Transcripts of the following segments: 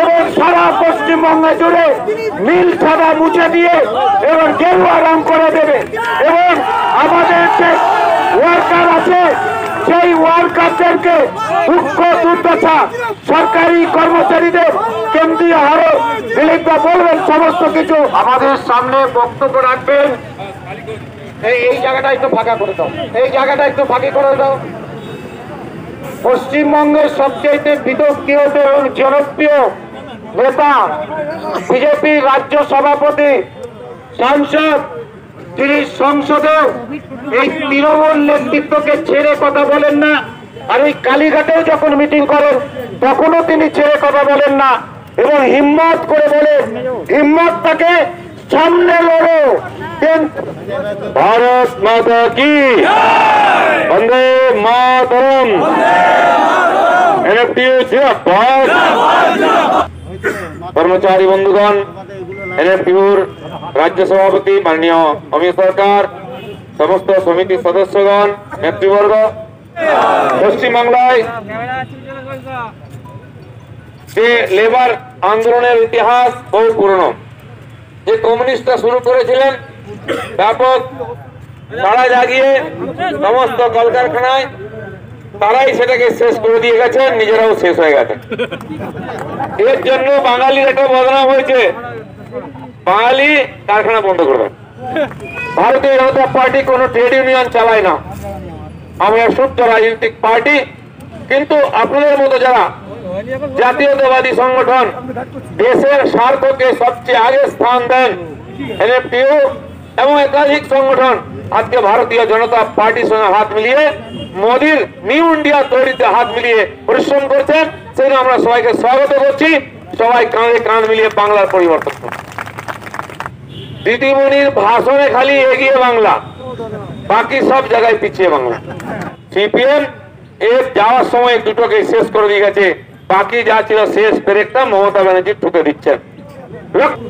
এবং সারা পশ্চিমবঙ্গে জুড়ে নীল সাদা মুছে দিয়ে এবং গেরুয়া রং করে দেবে। এবং আমাদের যে ওয়ার্কার আছে সেই ওয়ার্কারদেরকে দুঃখ দুর্দশা সরকারি কর্মচারীদের কেন্দ্রীয় হারে দিলীপদা বলবেন সমস্ত কিছু আমাদের সামনে বক্তব্য রাখবেন। এই জায়গাটা একটু ফাঁকা করে দাও, এই জায়গাটা একটু ফাঁকা করে দাও। পশ্চিমবঙ্গের সবচেয়ে বিতর্কিত এবং জনপ্রিয় নেতা বিজেপি রাজ্য সভাপতি সাংসদ, তিনি সংসদে এই তৃণমূল নেতৃত্বকে ছেড়ে কথা বলেন না। আর এই কালীঘাটেও যখন মিটিং করেন তখনও তিনি ছেড়ে কথা বলেন না এবং হিম্মত করে বলেন, হিম্মতটাকে সামনে লড়ো। ভারত মাতা কি, বন্দে মাতরম। কর্মচারী বন্ধুগণ, এনএফটিউর রাজ্য সভাপতি মাননীয় অমিত সরকার, সমস্ত সমিতির সদস্যগণ, নেতৃবর্গ, পশ্চিমবাংলায় যে লেবার আন্দোলনের ইতিহাস বহু পুরনো। যে কমিউনিস্টরা শুরু করেছিলেন ব্যাপক তারা জাগিয়ে সমস্ত কলকারখানায়, তারাই সেটাকে শেষ করে দিয়ে গেছেন, নিজেরাও শেষ হয়ে গেছেন। এর জন্য বাঙালির একটা বদনাম হয়েছে, বাঙালি কারখানা বন্ধ করবেন। ভারতীয় জনতা পার্টি কোন ট্রেড ইউনিয়ন চালায় না, আমরা শুদ্ধ রাজনৈতিক পার্টি। কিন্তু আপনাদের মতো যারা জাতীয়তাবাদী সংগঠন, দেশের স্বার্থকে সবচেয়ে আগে স্থান দেন, এনএফটিইউ এবং একাধিক সংগঠন আজকে ভারতীয় জনতা পার্টির সঙ্গে হাত মিলিয়ে মোদীর নিউ ইন্ডিয়া তৈরিতে হাত মিলিয়ে পরিশ্রম করছেন। সেই আমরা সবাইকে স্বাগত করছি। সবাই কাঁধে কাঁধ মিলিয়ে বাংলার পরিবর্তন করছে। দিদিমণির ভাষণে খালি এগিয়ে বাংলা, বাকি সব জায়গায় পিছিয়ে বাংলা। সিপিএম এর যাওয়ার সময় দুটোকে শেষ করে দিয়ে গেছে, বাকি যা ছিল শেষ পেরেকটা মমতা ব্যানার্জি ঠুকে দিচ্ছেন।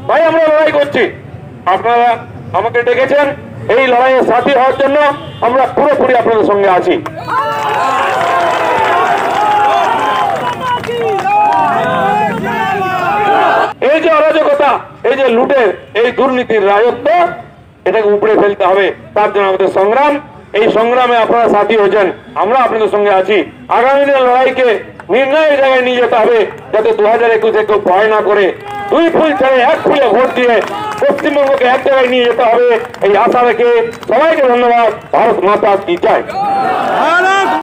ভাই আমরা লড়াই করছি, আপনারা আমাকে ডেকেছেন, এই লড়াইয়ের সাথী হওয়ার জন্য আমরা পুরোপুরি আপনাদের সঙ্গে আছি। এই যে অরাজকতা, এই যে লুটের, এই দুর্নীতির রাজত্ব, এটাকে উপড়ে ফেলতে হবে। তার জন্য আমাদের সংগ্রাম, এই সংগ্রামে আপনারা সাথী হয়েছেন, আমরা আপনাদের সঙ্গে আছি। আগামী দিনের লড়াইকে নির্ণয়ের জায়গায় নিয়ে যেতে হবে, যাতে 2021-এ কেউ ভয় না করে, দুই ফুল ছেড়ে এক ফুলে ভোট দিয়ে পশ্চিমবঙ্গকে এক জায়গায় নিয়ে যেতে হবে, এই আশা রেখে সবাইকে ধন্যবাদ। ভারত মাতা কি জয়।